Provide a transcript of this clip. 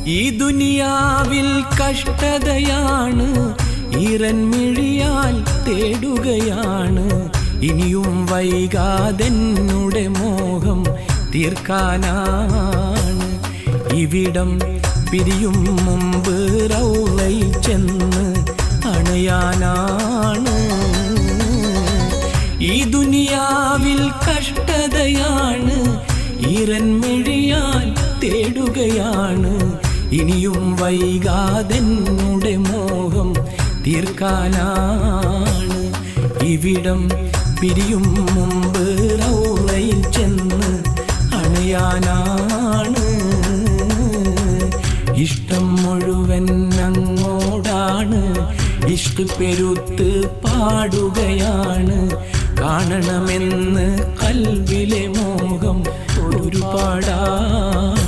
ഈ ദുനിയാവിൽ കഷ്ടതയാണ്, ഈറൻമിഴിയാൽ തേടുകയാണ്. ഇനിയും വൈകാതെന്നുടെ മോഹം തീർക്കാനാണ്. ഇവിടം പിരിയും മുമ്പ് റൗളയിൽ ചെന്ന് അണയാനാണ്. ഈ ദുനിയാവിൽ കഷ്ടതയാണ്, ഈറൻമിഴിയാൽ തേടുകയാണ്. ഇനിയും വൈകാതെന്നുടെ മോഹം തീർക്കാനാണ്. ഇവിടം പിരിയും മുമ്പ് റൗളയിൽ ചെന്ന് അണയാനാണ്. ഇഷ്ടം മുഴുവൻ അങ്ങോടാണ്, ഇഷ്ക് പെരുത്ത് പാടുകയാണ്. കാണണമെന്ന് കൽവിലെ മോഹം ഒരുപാടാണ്.